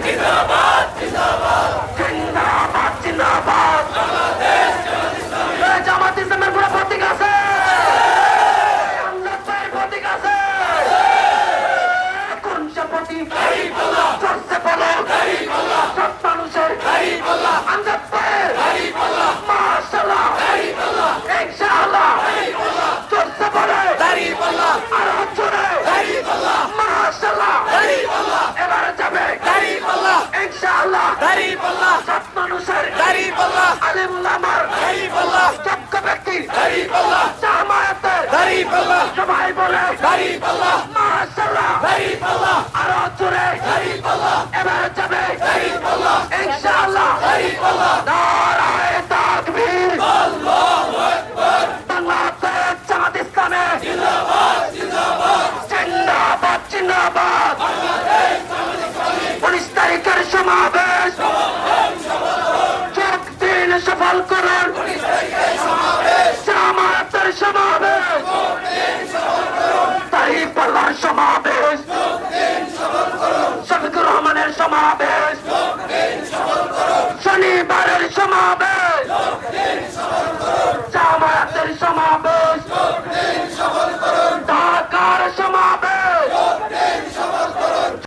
জিন্দাবাদ জিন্দাবাদ জিন্দাবাদ জামাত ইসলামের পুরো প্রতীক আছে, আমজাদ ভাইয়ের প্রতীক আছে। কোন সে প্রতীক? চলছে বলো সব মানুষের আমজাদ ভাইয়ের মাশাআল্লাহ ইনশাআল্লাহ চলছে বলে আরো জোরে মাশাআল্লাহ এবারে যাবে ইনশাআল্লাহ সব মানুষের আলেম ওলামার যোগ্য ব্যক্তির জামায়াতের সবাই বলে মাশাআল্লাহ আরো জোরে এবারে যাবে ইনশাআল্লাহ।